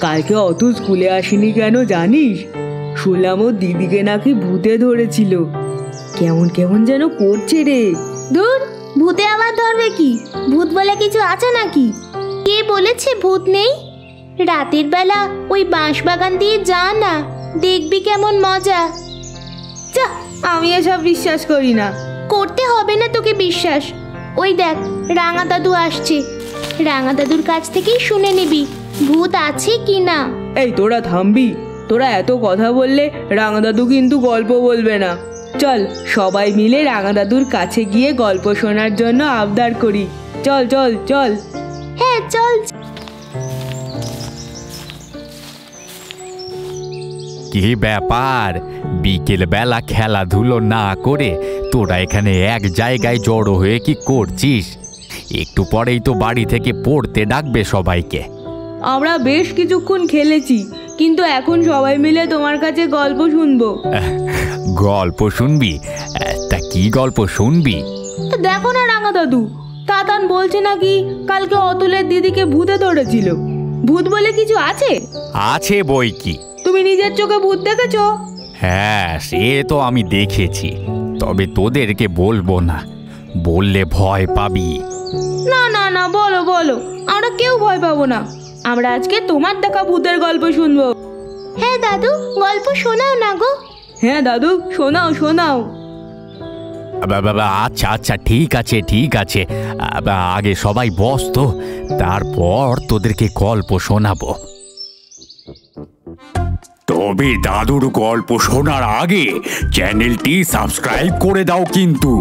কালকে অত স্কুলে আসেনি কেন জানিস? শুনলাম ও দিদিকে নাকি ভূতে ধরেছিল। কেমন কেমন যেন করছে রে। দূর, ভূতে আবার ধরবে কি? ভূত বলে কিছু আছে নাকি? কে বলেছে ভূত নেই? রাতের বেলা ওই বাঁশবাগান দিয়ে যা না, দেখবি কেমন মজা। যা, আমি এসব বিশ্বাস করি না। করতে হবে না তোকে বিশ্বাস। ওই দেখ, রাঙা দাদু আসছে। রাঙা দাদুর কাছ থেকেই শুনে নিবি ভূত আছে কি না। এই তোরা থামবি? তোরা এত কথা বললে রাঙা দাদু কিন্তু গল্প বলবে না। চল সবাই মিলে রাঙা দাদুর কাছে গিয়ে গল্প শোনার জন্য আবদার করি। চল চল চল। হ্যাঁ চল। কি ব্যাপার, বিকেল বেলা খেলাধুলো না করে তোরা এখানে এক জায়গায় জড়ো হয়ে কি করছিস? একটু পরেই তো বাড়ি থেকে পড়তে ডাকবে সবাইকে। আমরা বেশ কিছুক্ষণ খেলেছি, কিন্তু এখন সবাই মিলে তোমার কাছে গল্প শুনবো। গল্প শুনবি? তা কি গল্প শুনবি? দেখো না রাঙা দাদু, তাতান বলছে নাকি কালকে অতুলের দিদিকে ভূতে ধরেছিল। ভূত বলে কিছু আছে? আছে বই কি। তুমি নিজের চোখে ভূত দেখেছো? হ্যাঁ, সে তো আমি দেখেছি, তবে তোদেরকে বলবো না, বললে ভয় পাবি। না না না, বলো বলো, আমরা কেউ ভয় পাবো না। আমরা আজকে তোমার দেখা ভূতের গল্প শুনবো। হ্যাঁ দাদু, গল্প শোনাও না গো। হ্যাঁ দাদু, শোনাও শোনাও। আচ্ছা আচ্ছা, ঠিক আছে ঠিক আছে, আগে সবাই বস তো, তারপর তোদেরকে গল্প শোনাবো। তবে দাদুর গল্প শোনার আগে চ্যানেলটি সাবস্ক্রাইব করে দাও কিন্তু।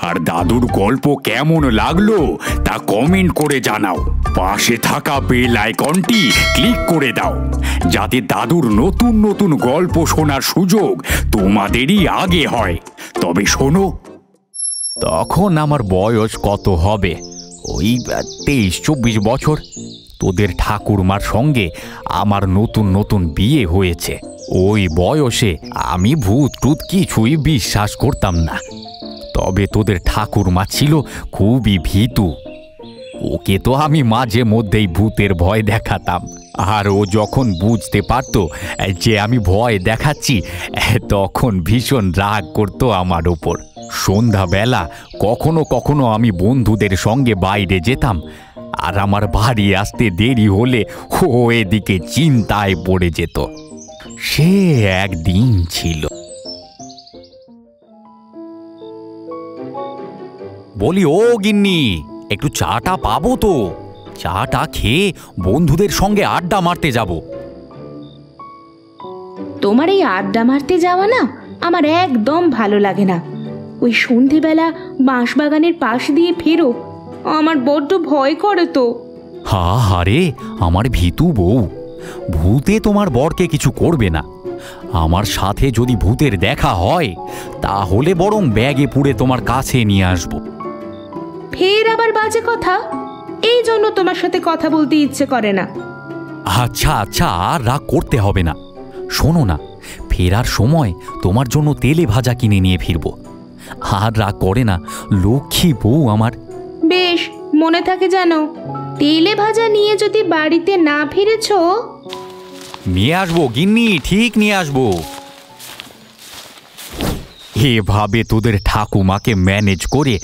আর দাদুর গল্প কেমন লাগলো তা কমেন্ট করে জানাও। পাশে থাকা বেল আইকনটি ক্লিক করে দাও, যাতে দাদুর নতুন নতুন গল্প শোনার সুযোগ তোমাদেরই আগে হয়। তবে শোনো, তখন আমার বয়স কত হবে? ওই 23-24 বছর। তোদের ঠাকুরমার সঙ্গে আমার নতুন নতুন বিয়ে হয়েছে। ওই বয়সে আমি ভূত টুত কিছুই বিশ্বাস করতাম না। তবে তোদের ঠাকুরমা ছিল খুবই ভীতু। ওকে তো আমি মাঝে মধ্যেই ভূতের ভয় দেখাতাম, আর ও যখন বুঝতে পারতো যে আমি ভয় দেখাচ্ছি, তখন ভীষণ রাগ করতো আমার ওপর। সন্ধ্যাবেলা কখনো কখনো আমি বন্ধুদের সঙ্গে বাইরে যেতাম, আর আমার বাড়ি আসতে দেরি হলে ও এদিকে চিন্তায় পড়ে যেত। সে একদিন ছিল। বলি, ও গিন্নি, একটু চাটা পাবো তো? চাটা খেয়ে বন্ধুদের সঙ্গে আড্ডা মারতে যাব। তোমার এই আড্ডা মারতে যাওয়া না আমার একদম ভালো লাগে না। ওই সন্ধেবেলা বাঁশবাগানের পাশ দিয়ে ফেরো, আমার বড্ড ভয় করে তো। হারে আমার ভীতু বউ, ভূতে তোমার বরকে কিছু করবে না। আমার সাথে যদি ভূতের দেখা হয়, তাহলে বরং ব্যাগে পুড়ে তোমার কাছে নিয়ে আসবো। ফের আবার বাজে কথা, এই জন্য তোমার সাথে কথা বলতে ইচ্ছে করে না। আচ্ছা আচ্ছা, আর রাগ করতে হবে না। শোনো না, ফেরার সময় তোমার জন্য তেলে ভাজা কিনে নিয়ে ফিরবো। আর রাগ করে না, লক্ষ্মী বউ আমার। বেশ, মনে থাকে যেন। তেলে ভাজা নিয়ে যদি বাড়িতে না ফিরেছ, নিয়ে আসবো গিন্নি, ঠিক নিয়ে আসবো। এভাবে তোদের ঠাকুমাকে ম্যানেজ করে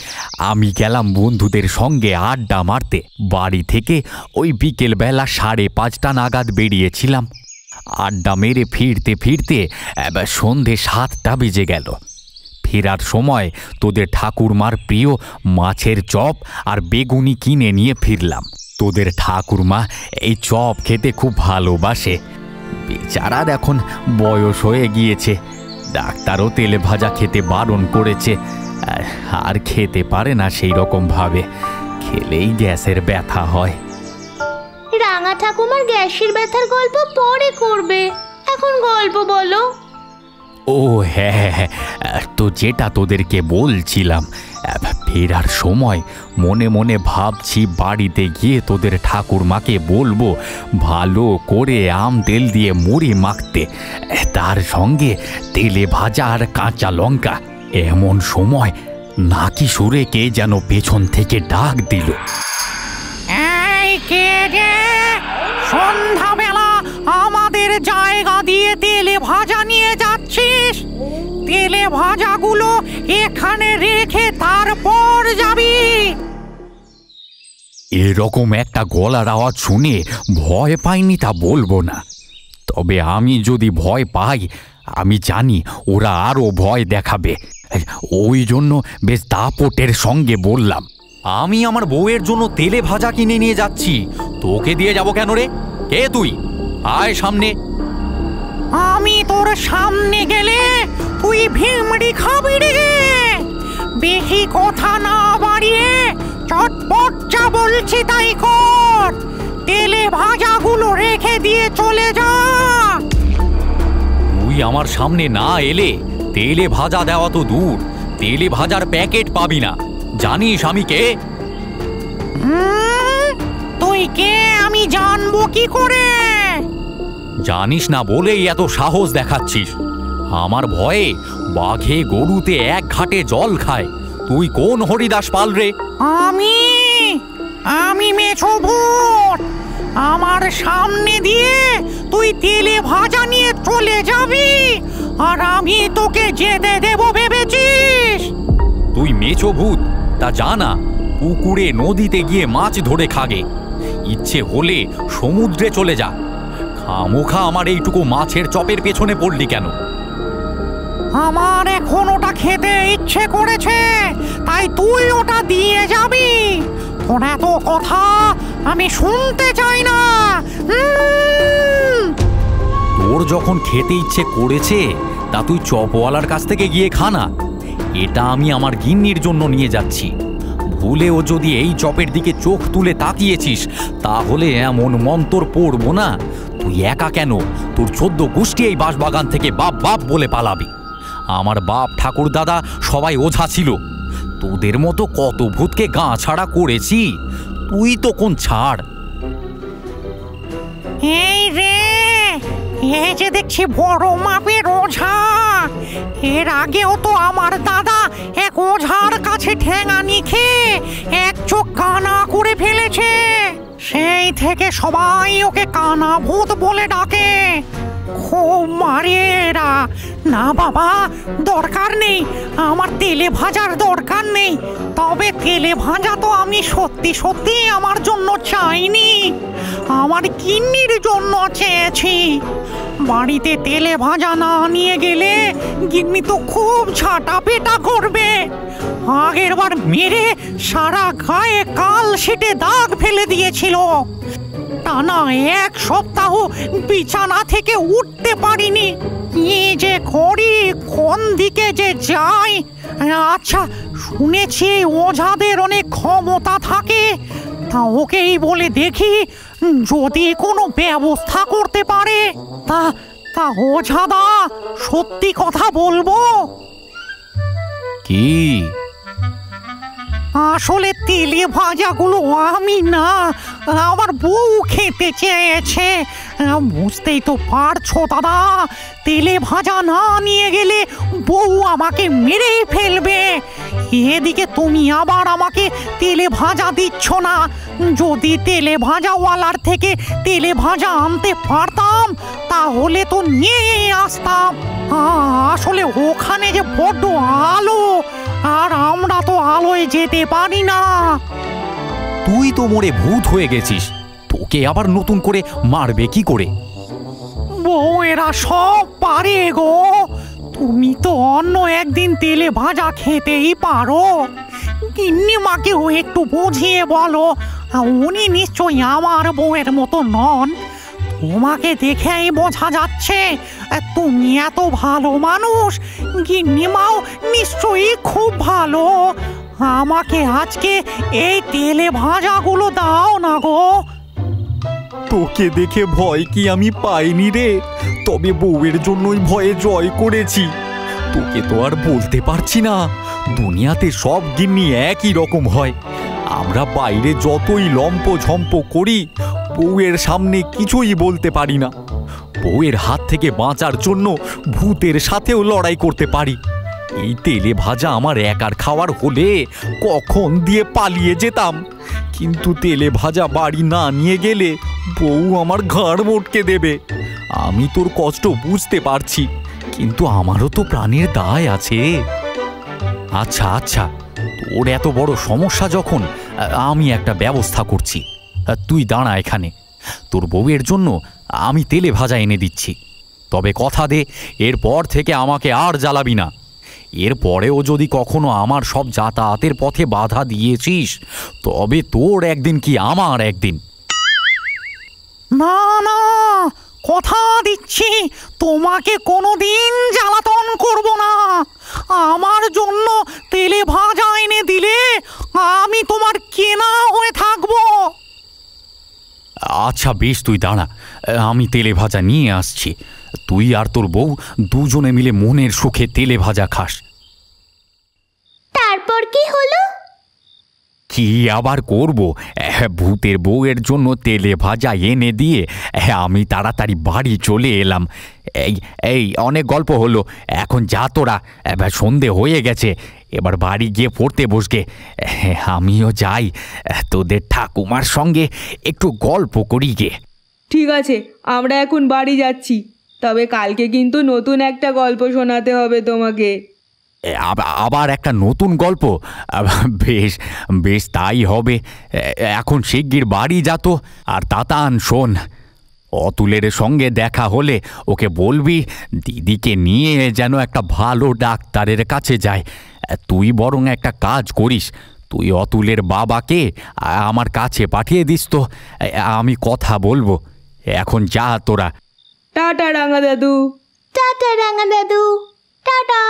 আমি গেলাম বন্ধুদের সঙ্গে আড্ডা মারতে। বাড়ি থেকে ওই বিকেল বেলা 5:30 নাগাদ বেরিয়েছিলাম। আড্ডা মেরে ফিরতে ফিরতে এবার সন্ধে 7টা বেজে গেল। ফেরার সময় তোদের ঠাকুরমার প্রিয় মাছের চপ আর বেগুনি কিনে নিয়ে ফিরলাম। তোদের ঠাকুরমা এই চপ খেতে খুব ভালোবাসে। বেচারার এখন বয়স হয়ে গিয়েছে, ডাক্তারও তেলে ভাজা খেতে বারণ করেছে, আর খেতে পারে না সেই রকম ভাবে। খেলেই গ্যাসের ব্যথা হয়। রাঙা ঠাকুমার গ্যাসের ব্যথার গল্প পরে করবে, এখন গল্প বলো। ও হ্যাঁ, তো যেটা তোদেরকে বলছিলাম, ফেরার সময় মনে মনে ভাবছি বাড়িতে গিয়ে তোদের ঠাকুরমাকে বলবো ভালো করে আম তেল দিয়ে মুড়ি মাখতে, তার সঙ্গে তেলে ভাজা আর কাঁচা লঙ্কা। এমন সময় নাকি সুরে কে যেন পেছন থেকে ডাক দিল। সন্ধ্যাবেলা ভূতের জায়গা দিয়ে তেলে ভাজা নিয়ে যাচ্ছিস? তেলে ভাজাগুলো এখানে রেখে তারপর যাবি। এরকম একটা গলার আওয়াজ শুনে ভয় পাইনি তা বলবো না, তবে আমি যদি ভয় পাই আমি জানি ওরা আরো ভয় দেখাবে। ওই জন্য বেশ দাপটের সঙ্গে বললাম, আমি আমার বউয়ের জন্য তেলে ভাজা কিনে নিয়ে যাচ্ছি, তোকে দিয়ে যাব কেন রে? কে তুই? আয় সামনে। আমি তোর সামনে গেলে তুই ভিমড়ি খাবি রে। বেশি কথা না বাড়িয়ে চটপট যা বলছি তাই কর। তেলে ভাজাগুলো রেখে দিয়ে চলে যা। তুই আমার সামনে না এলে তেলে ভাজা দেওয়া তো দূর, তেলে ভাজার প্যাকেট পাবি না। জানিস আমি কে? তুই কে আমি জানবো কি করে? জানিস না বলেই এত সাহস দেখাচ্ছিস। আমার ভয়ে বাঘে গরুতে এক ঘাটে জল খায়। তুই কোন হরিদাস পাল রে? আমি মেছো ভূত। আমার সামনে দিয়ে তুই তেলে ভাজা নিয়ে চলে যাবি আর আমি তোকে যেতে দেব ভেবেছিস? তুই মেছো ভূত তা জানা, পুকুরে নদীতে গিয়ে মাছ ধরে খাগে। ইচ্ছে হলে সমুদ্রে চলে যা। খামোখা আমার এইটুকু মাছের চপের পেছনে পড়লি কেন? আমার এখন ওটা খেতে ইচ্ছে করেছে, তাই তুই ওটা দিয়ে যাবি। তোর এত কথা আমি শুনতে চাই না। তোর যখন খেতে ইচ্ছে করেছে তা তুই চপওয়ালার কাছ থেকে গিয়ে খানা। এটা আমি আমার গিন্নির জন্য নিয়ে যাচ্ছি। ভুলেও যদি এই চপের দিকে চোখ তুলে তাকিয়েছিস তাহলে এমন মন্তর পড়বো না। তুই একা কেন, তোর 14 গোষ্ঠী এই বাঁশবাগান থেকে বাপ বাপ বলে পালাবি। আমার বাপ ঠাকুর দাদা সবাই ওঝা ছিল। তোদের মতো কত ভূতকে গা ছাড়া করেছি, তুই তো কোন ছাড়। এই রে, এই যে দেখছি বড় মাপের ওঝা। এর আগেও তো আমার দাদা এক ওঝার কাছে ঠ্যাঙানি খেয়ে এক চোখ কানা করে ফেলেছে। সেই থেকে সবাই ওকে কানা ভূত বলে ডাকে। খুব মারে এরা। না বাবা, দরকার নেই, আমার তেলে ভাজার দরকার নেই। তবে তেলে ভাজা তো আমি সত্যি সত্যি আমার জন্য চাইনি, আমার গিন্নির জন্য চেয়েছি। বাড়িতে তেলে ভাজা না নিয়ে গেলে গিন্নি তো খুব ঝাঁটা পেটা করবে। আগের বার মেরে সারা গায়ে কাল সেটে দাগ ফেলে দিয়েছিল। টানা 1 সপ্তাহ বিছানা থেকে উঠতে পারিনি। কি যে করি, কোন দিকে যে যাই। আচ্ছা, শুনেছি ওঝাদের অনেক ক্ষমতা থাকে, তা ওকেই বলে দেখি যদি কোনো ব্যবস্থা করতে পারে। তা ওঝাদা, সত্যি কথা বলবো? কি? আসলে তেলে ভাজাগুলো আমি না, আমার বউ খেতে চেয়েছে। বুঝতেই তো পারছো দাদা, তেলে ভাজা না নিয়ে গেলে বউ আমাকে মেরেই ফেলবে। এদিকে তুমি আবার আমাকে তেলে ভাজা দিচ্ছ না। যদি তেলে ভাজাওয়ালার থেকে তেলে ভাজা আনতে পারতাম তাহলে তো নিয়েই আসতাম। আসলে ওখানে যে বড্ড আলো, আর আমরা তো আলোয় যেতে পারি না। তুই তো মোরে ভূত হয়ে গেছিস, তোকে আবার নতুন করে মারবে কি করে? বউয়েরা সব পারে গো। তুমি তো অন্য একদিন তেলে ভাজা খেতেই পারো। গিন্নি মাকেও একটু বুঝিয়ে বলো, উনি নিশ্চয়ই আমার বউয়ের মতো নন। তোমাকে দেখেই বোঝা যাচ্ছে তুমি এত ভালো মানুষ। গিন্নিমাও নিশ্চয়ই খুব ভালো। আমাকে আজকে এই তেলে ভাজাগুলো দাও না গো। তোকে দেখে ভয় কি আমি পাইনি রে, তবে বউয়ের জন্যই ভয়ে জয় করেছি। তোকে তো আর বলতে পারছি না, দুনিয়াতে সব গিন্নি একই রকম হয়। আমরা বাইরে যতই লম্প ঝম্প করি, বউয়ের সামনে কিছুই বলতে পারি না। বউয়ের হাত থেকে বাঁচার জন্য ভূতের সাথেও লড়াই করতে পারি। এই তেলে ভাজা আমার একার খাওয়ার হলে কখন দিয়ে পালিয়ে যেতাম, কিন্তু তেলে ভাজা বাড়ি না নিয়ে গেলে বউ আমার ঘাড় মোটকে দেবে। আমি তোর কষ্ট বুঝতে পারছি, কিন্তু আমারও তো প্রাণের দায় আছে। আচ্ছা আচ্ছা, তোর এত বড় সমস্যা যখন, আমি একটা ব্যবস্থা করছি। তুই দাঁড়া এখানে, তোর বউয়ের জন্য আমি তেলে ভাজা এনে দিচ্ছি। তবে কথা দে, এরপর থেকে আমাকে আর জ্বালাবি না। এরপরেও যদি কখনো আমার সব যাতায়াতের পথে বাধা দিয়েছিস, তবে তোর একদিন কি আমার একদিন। না না, কথা দিচ্ছি তোমাকে কোনোদিন জ্বালাতন করব না। আমার জন্য তেলে ভাজা এনে দিলে আমি তোমার কেনা হয়ে থাকবো। আচ্ছা বেশ, তুই দাঁড়া, আমি তেলে ভাজা নিয়ে আসছি। তুই আর তোর বউ দুজনে মিলে মনের সুখে তেলে ভাজা খাস। তারপর কি হলো? কি আবার করব, ভূতের বউয়ের জন্য তেলে ভাজা এনে দিয়ে আমি তাড়াতাড়ি বাড়ি চলে এলাম। এই এই অনেক গল্প হলো, এখন যা তোরা, এবার সন্ধে হয়ে গেছে, এবার বাড়ি গিয়ে পড়তে বসগে। আমিও যাই, তোদের ঠাকুমার সঙ্গে একটু গল্প করি গে। ঠিক আছে, আমরা এখন বাড়ি যাচ্ছি, তবে কালকে কিন্তু নতুন একটা গল্প শোনাতে হবে তোমাকে। আবার একটা নতুন গল্প? বেশ বেশ, তাই হবে। এখন শিগগির বাড়ি যা তো। আর তাতান শোন, অতুলের সঙ্গে দেখা হলে ওকে বলবি দিদিকে নিয়ে যেন একটা ভালো ডাক্তারের কাছে যায়। তুই বরং একটা কাজ করিস, তুই অতুলের বাবাকে আমার কাছে পাঠিয়ে দিস তো, আমি কথা বলবো। এখন যা তোরা। টাটা রাঙা দাদু। টাটা রাঙা দাদু, টাটা।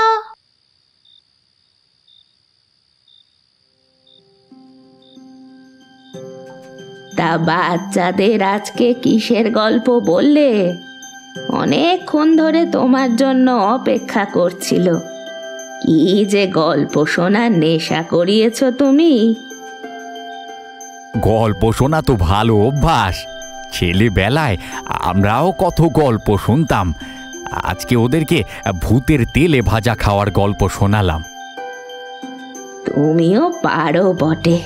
তা বাচ্চাদের আজকে কিসের গল্প বললে? অনেকক্ষণ ধরে তোমার জন্য অপেক্ষা করছিল। কি যে গল্প শোনার নেশা করিয়েছ তুমি! গল্প শোনা তো ভালো অভ্যাস, ছেলেবেলায় আমরাও কত গল্প শুনতাম। আজকে ওদেরকে ভূতের তেলে ভাজা খাওয়ার গল্প শোনালাম। তুমিও পারো বটে।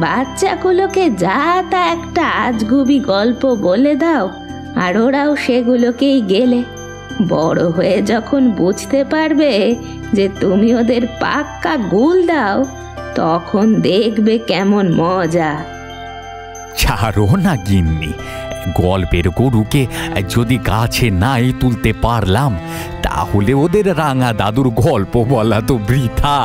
বাচ্চাগুলোকে যা তা একটা আজগুবি গল্প বলে দাও, আর ওরাও সেগুলোকেই গেলে। বড় হয়ে যখন বুঝতে পারবে যে তুমি ওদের পাক্কা গুল দাও, তখন দেখবে কেমন মজা। ছাড়ো না গিন্নি, গল্পের গরুকে যদি গাছে নাই তুলতে পারলাম, তাহলে ওদের রাঙা দাদুর গল্প বলা তো বৃথা।